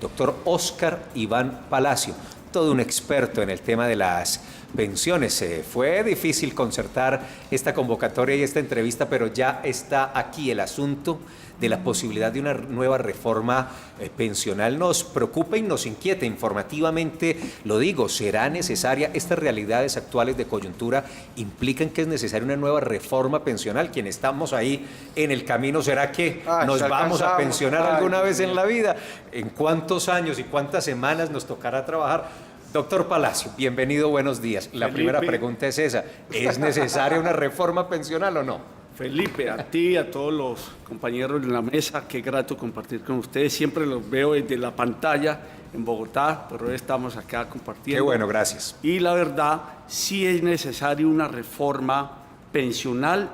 doctor Óscar Iván Palacio, todo un experto en el tema de las pensiones. Fue difícil concertar esta convocatoria y esta entrevista, pero ya está aquí el asunto de la posibilidad de una nueva reforma pensional. Nos preocupa y nos inquieta informativamente, lo digo, ¿será necesaria? Estas realidades actuales de coyuntura implican que es necesaria una nueva reforma pensional. Quienes estamos ahí en el camino, ¿será que nos vamos a pensionar alguna vez en la vida? ¿En cuántos años y cuántas semanas nos tocará trabajar? Doctor Palacio, bienvenido, buenos días. La primera pregunta es esa, ¿es necesaria una reforma pensional o no? Felipe, a ti, a todos los compañeros de la mesa, qué grato compartir con ustedes. Siempre los veo desde la pantalla en Bogotá, pero hoy estamos acá compartiendo. Qué bueno, gracias. Y la verdad, sí es necesaria una reforma pensional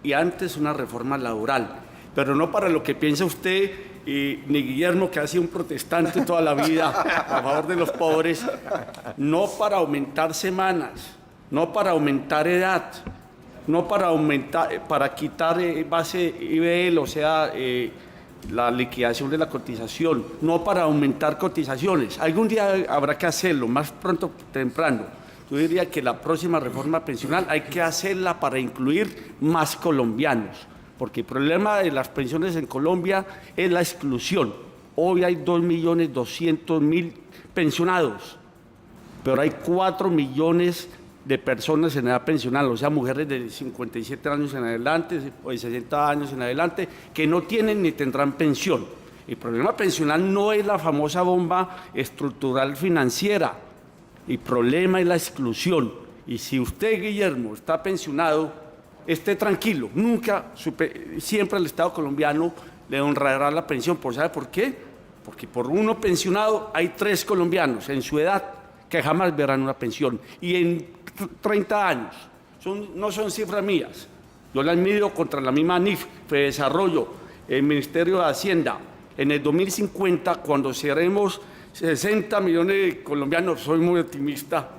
y antes una reforma laboral, pero no para lo que piensa usted, ni Guillermo, que ha sido un protestante toda la vida a favor de los pobres, no para aumentar semanas, no para aumentar edad, no para aumentar, para quitar base IBL, o sea, la liquidación de la cotización, no para aumentar cotizaciones. Algún día habrá que hacerlo, más pronto que temprano. Yo diría que la próxima reforma pensional hay que hacerla para incluir más colombianos, porque el problema de las pensiones en Colombia es la exclusión. Hoy hay 2.200.000 pensionados, pero hay 4 millones de personas en edad pensional, o sea, mujeres de 57 años en adelante o de 60 años en adelante, que no tienen ni tendrán pensión. El problema pensional no es la famosa bomba estructural financiera, el problema es la exclusión. Y si usted, Guillermo, está pensionado, esté tranquilo, siempre el Estado colombiano le honrará la pensión. ¿Sabe por qué? Porque por uno pensionado hay 3 colombianos en su edad que jamás verán una pensión. Y en 30 años, no son cifras mías, yo las mido contra la misma NIF, Desarrollo, el Ministerio de Hacienda. En el 2050, cuando seremos 60 millones de colombianos, soy muy optimista,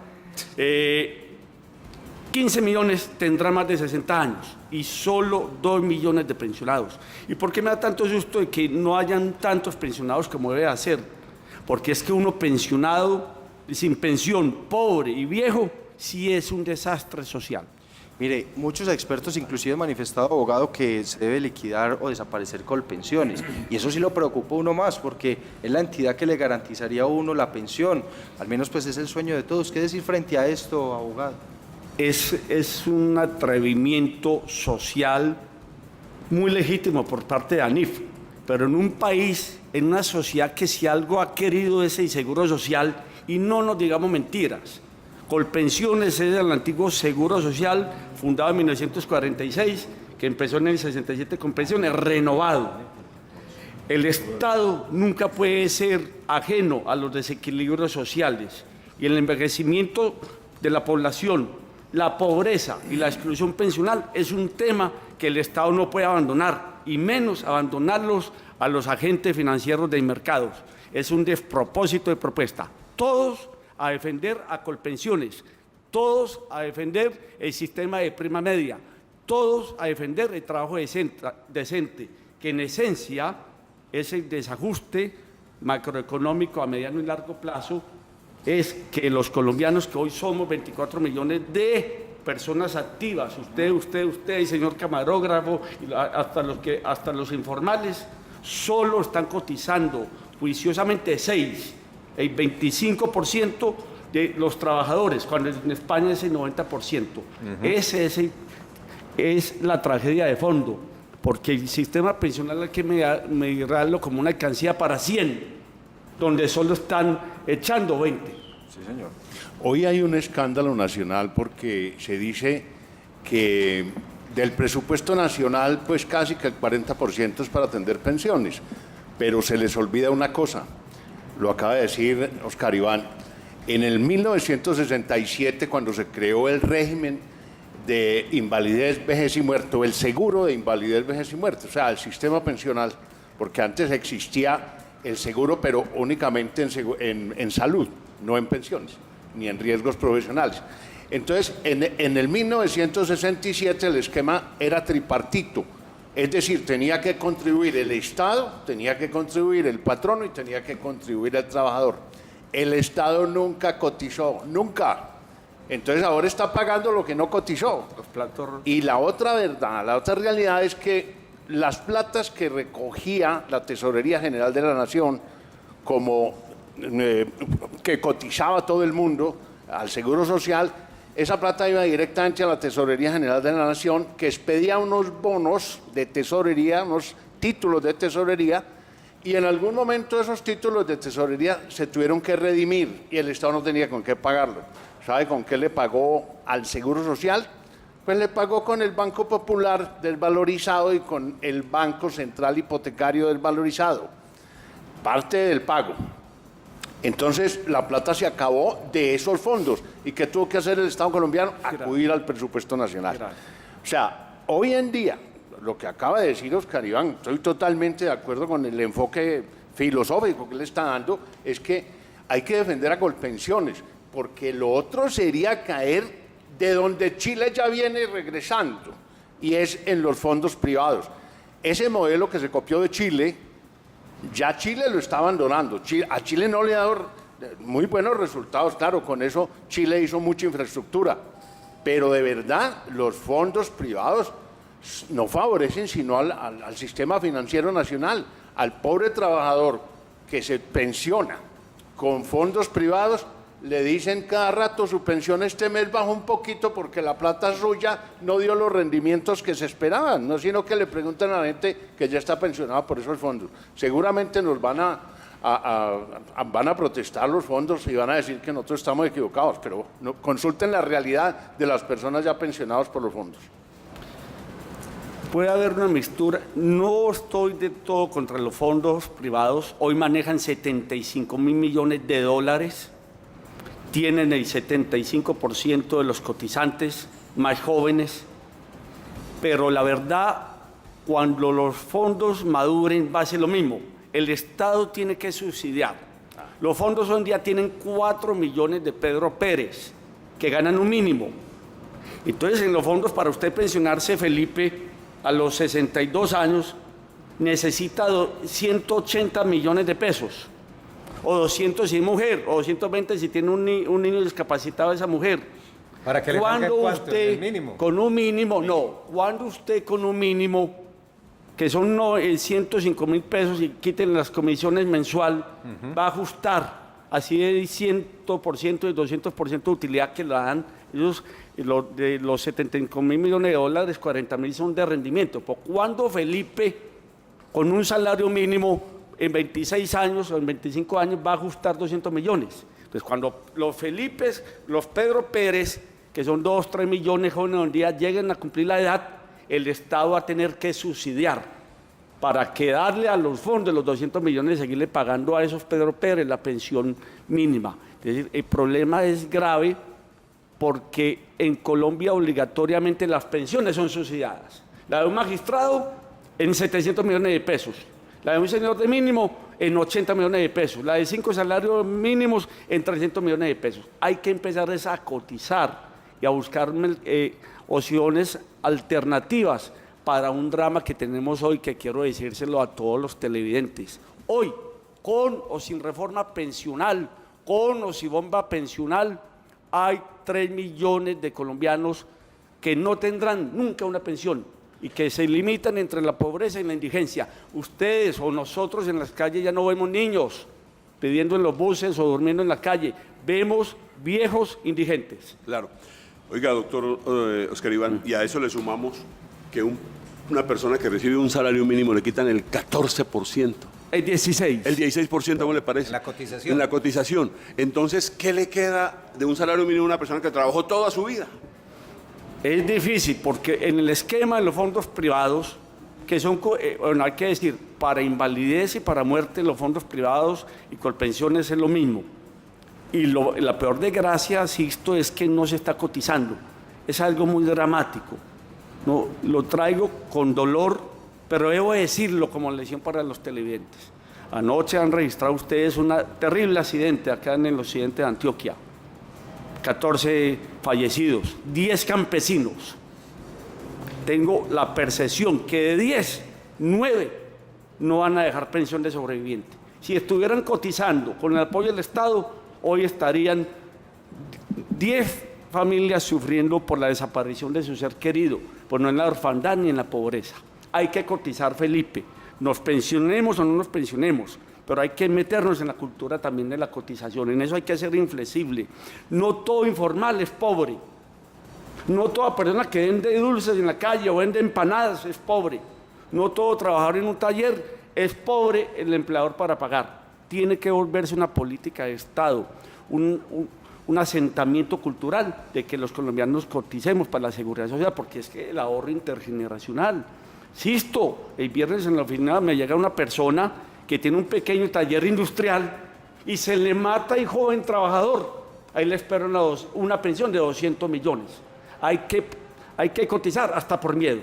15 millones tendrán más de 60 años y solo 2 millones de pensionados. ¿Y por qué me da tanto susto de que no hayan tantos pensionados como debe hacer? Porque es que uno pensionado, sin pensión, pobre y viejo, sí es un desastre social. Mire, muchos expertos inclusive han manifestado, abogado, que se debe liquidar o desaparecer Colpensiones, y eso sí lo preocupa a uno más, porque es la entidad que le garantizaría a uno la pensión, al menos pues es el sueño de todos. ¿Qué decir frente a esto, abogado? Es un atrevimiento social muy legítimo por parte de ANIF, pero en un país, en una sociedad que si algo ha querido ese inseguro social, y no nos digamos mentiras, Colpensiones es el antiguo Seguro Social fundado en 1946, que empezó en el 67 con pensiones, renovado. El Estado nunca puede ser ajeno a los desequilibrios sociales y el envejecimiento de la población, la pobreza y la exclusión pensional es un tema que el Estado no puede abandonar, y menos abandonarlos a los agentes financieros de mercados. Es un despropósito de propuesta. Todos a defender a Colpensiones, todos a defender el sistema de prima media, todos a defender el trabajo decente, que en esencia es el desajuste macroeconómico a mediano y largo plazo, es que los colombianos, que hoy somos 24 millones de personas activas, usted, señor camarógrafo, hasta los informales, solo están cotizando juiciosamente 6%. El 25% de los trabajadores, cuando en España es el 90%. Esa es la tragedia de fondo, porque el sistema pensional hay que medirlo como una alcancía para 100, donde solo están echando 20. Sí, señor. Hoy hay un escándalo nacional porque se dice que del presupuesto nacional, pues casi que el 40% es para atender pensiones, pero se les olvida una cosa. Lo acaba de decir Óscar Iván, en el 1967, cuando se creó el régimen de invalidez, vejez y muerto, el seguro de invalidez, vejez y muerto, o sea, el sistema pensional, porque antes existía el seguro, pero únicamente en salud, no en pensiones, ni en riesgos profesionales. Entonces, en el 1967 el esquema era tripartito, Es decir, tenía que contribuir el Estado, tenía que contribuir el patrono y tenía que contribuir el trabajador. El Estado nunca cotizó, nunca. Entonces ahora está pagando lo que no cotizó. Los platos. Y la otra verdad, la otra realidad es que las platas que recogía la Tesorería General de la Nación, como que cotizaba todo el mundo al Seguro Social, esa plata iba directamente a la Tesorería General de la Nación, que expedía unos bonos de tesorería, unos títulos de tesorería, y en algún momento esos títulos de tesorería se tuvieron que redimir y el Estado no tenía con qué pagarlo. ¿Sabe con qué le pagó al Seguro Social? Pues le pagó con el Banco Popular desvalorizado y con el Banco Central Hipotecario desvalorizado. Parte del pago. Entonces la plata se acabó de esos fondos. ¿Y qué tuvo que hacer el Estado colombiano? Acudir al presupuesto nacional. O sea, hoy en día, lo que acaba de decir Oscar Iván, estoy totalmente de acuerdo con el enfoque filosófico que le está dando, es que hay que defender a Colpensiones, porque lo otro sería caer de donde Chile ya viene regresando, y es en los fondos privados. Ese modelo que se copió de Chile, ya Chile lo está abandonando. A Chile no le ha dado muy buenos resultados, claro, con eso Chile hizo mucha infraestructura, pero de verdad los fondos privados no favorecen sino al sistema financiero nacional, al pobre trabajador que se pensiona con fondos privados. Le dicen cada rato su pensión este mes bajó un poquito porque la plata suya no dio los rendimientos que se esperaban, no sino que le preguntan a la gente que ya está pensionada por esos fondos. Seguramente nos van a protestar los fondos y van a decir que nosotros estamos equivocados, pero no, consulten la realidad de las personas ya pensionadas por los fondos. Puede haber una mixtura. No estoy de todo contra los fondos privados. Hoy manejan 75.000 millones de dólares. Tienen el 75% de los cotizantes más jóvenes, pero la verdad, cuando los fondos maduren va a ser lo mismo. El Estado tiene que subsidiar. Los fondos hoy en día tienen 4 millones de Pedro Pérez, que ganan un mínimo. Entonces, en los fondos, para usted pensionarse, Felipe, a los 62 años, necesita 180 millones de pesos. O 200 si es mujer, o 220 si tiene un niño discapacitado esa mujer. ¿Para que le cuando paguen cuánto? usted, ¿El mínimo? con un mínimo, no, cuando usted con un mínimo, que son 105.000 pesos y quiten las comisiones mensual, va a ajustar así el 100% y 200% de utilidad que le dan ellos, de los 75.000 millones de dólares, 40.000 son de rendimiento. Pues cuando Felipe, con un salario mínimo, en 26 años o en 25 años va a ajustar 200 millones. Entonces, cuando los Felipes, los Pedro Pérez, que son 2, 3 millones jóvenes hoy en día, lleguen a cumplir la edad, el Estado va a tener que subsidiar para que darle a los fondos los 200 millones y seguirle pagando a esos Pedro Pérez la pensión mínima. Es decir, el problema es grave porque en Colombia obligatoriamente las pensiones son subsidiadas. La de un magistrado en 700 millones de pesos. La de un señor de mínimo en 80 millones de pesos, la de 5 salarios mínimos en 300 millones de pesos. Hay que empezar a cotizar y a buscar opciones alternativas para un drama que tenemos hoy, que quiero decírselo a todos los televidentes. Hoy, con o sin reforma pensional, con o sin bomba pensional, hay 3 millones de colombianos que no tendrán nunca una pensión y que se limitan entre la pobreza y la indigencia. Ustedes o nosotros en las calles ya no vemos niños pidiendo en los buses o durmiendo en la calle, vemos viejos indigentes. Claro. Oiga, doctor Oscar Iván, y a eso le sumamos que una persona que recibe un salario mínimo le quitan el 14%. El 16%. El 16%, ¿cómo le parece? En la cotización. En la cotización. Entonces, ¿qué le queda de un salario mínimo a una persona que trabajó toda su vida? Es difícil porque en el esquema de los fondos privados, que son, bueno, hay que decir, para invalidez y para muerte, los fondos privados y Colpensiones es lo mismo. Y la peor desgracia, Sixto, es que no se está cotizando. Es algo muy dramático. No, lo traigo con dolor, pero debo decirlo como lección para los televidentes. Anoche han registrado ustedes un terrible accidente acá en el occidente de Antioquia. 14 fallecidos, 10 campesinos. tengo la percepción que de 10, 9 no van a dejar pensión de sobreviviente. Si estuvieran cotizando con el apoyo del Estado, hoy estarían 10 familias sufriendo por la desaparición de su ser querido, pues no en la orfandad ni en la pobreza. Hay que cotizar, Felipe, nos pensionemos o no nos pensionemos, pero hay que meternos en la cultura también de la cotización, en eso hay que ser inflexible. No todo informal es pobre, no toda persona que vende dulces en la calle o vende empanadas es pobre, no todo trabajador en un taller es pobre el empleador para pagar. Tiene que volverse una política de Estado, un asentamiento cultural de que los colombianos coticemos para la seguridad social, porque es que el ahorro intergeneracional. Insisto, el viernes en la oficina me llega una persona que tiene un pequeño taller industrial y se le mata el joven trabajador. Ahí le esperan una pensión de 200 millones. Hay que cotizar hasta por miedo.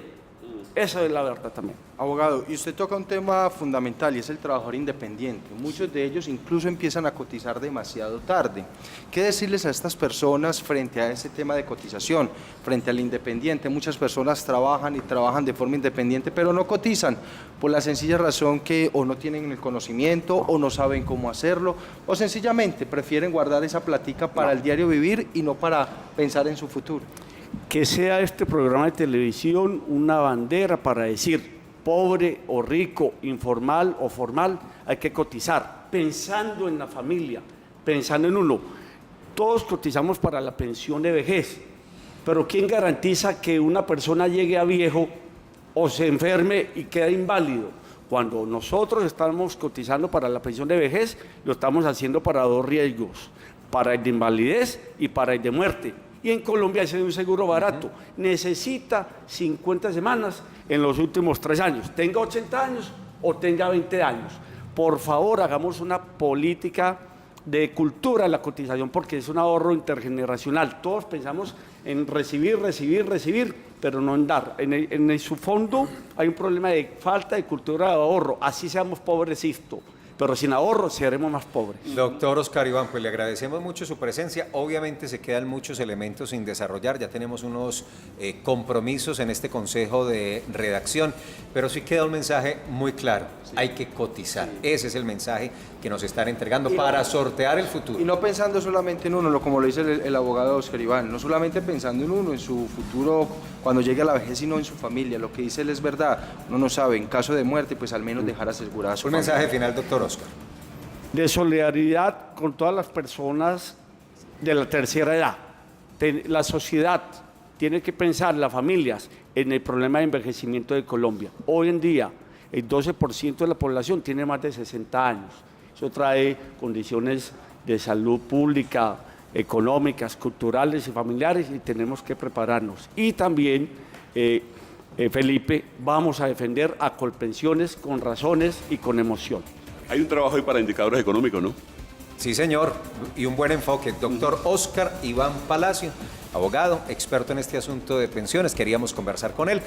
Esa es la verdad también. Abogado, y usted toca un tema fundamental y es el trabajador independiente. Muchos de ellos incluso empiezan a cotizar demasiado tarde. ¿Qué decirles a estas personas frente a ese tema de cotización, frente al independiente? Muchas personas trabajan y trabajan de forma independiente, pero no cotizan por la sencilla razón que o no tienen el conocimiento o no saben cómo hacerlo o sencillamente prefieren guardar esa platica para el diario vivir y no para pensar en su futuro. Que sea este programa de televisión una bandera para decir pobre o rico, informal o formal, hay que cotizar, pensando en la familia, pensando en uno. Todos cotizamos para la pensión de vejez, pero ¿quién garantiza que una persona llegue a viejo o se enferme y quede inválido? Cuando nosotros estamos cotizando para la pensión de vejez, lo estamos haciendo para 2 riesgos, para el de invalidez y para el de muerte. Y en Colombia ese es un seguro barato. Necesita 50 semanas en los últimos 3 años. Tenga 80 años o tenga 20 años. Por favor, hagamos una política de cultura en la cotización porque es un ahorro intergeneracional. Todos pensamos en recibir, pero no en dar. En su fondo hay un problema de falta de cultura de ahorro. Así seamos pobres, pero sin ahorro seremos más pobres. Doctor Oscar Iván, pues le agradecemos mucho su presencia. Obviamente se quedan muchos elementos sin desarrollar, ya tenemos unos compromisos en este consejo de redacción, pero sí queda un mensaje muy claro, hay que cotizar. Ese es el mensaje que nos están entregando para sortear el futuro. Y no pensando solamente en uno, como lo dice el abogado Oscar Iván, no solamente pensando en uno, en su futuro cuando llegue a la vejez, sino en su familia. Lo que dice él es verdad, uno no sabe, en caso de muerte, pues al menos dejar asegurada su Un familia. mensaje final, doctor Oscar. De solidaridad con todas las personas de la tercera edad. La sociedad tiene que pensar, las familias, en el problema de envejecimiento de Colombia. Hoy en día, el 12% de la población tiene más de 60 años. Eso trae condiciones de salud pública, económicas, culturales y familiares y tenemos que prepararnos. Y también, Felipe, vamos a defender a Colpensiones con razones y con emoción. Hay un trabajo ahí para indicadores económicos, ¿no? Sí, señor, y un buen enfoque. Doctor Oscar Iván Palacio, abogado, experto en este asunto de pensiones, queríamos conversar con él.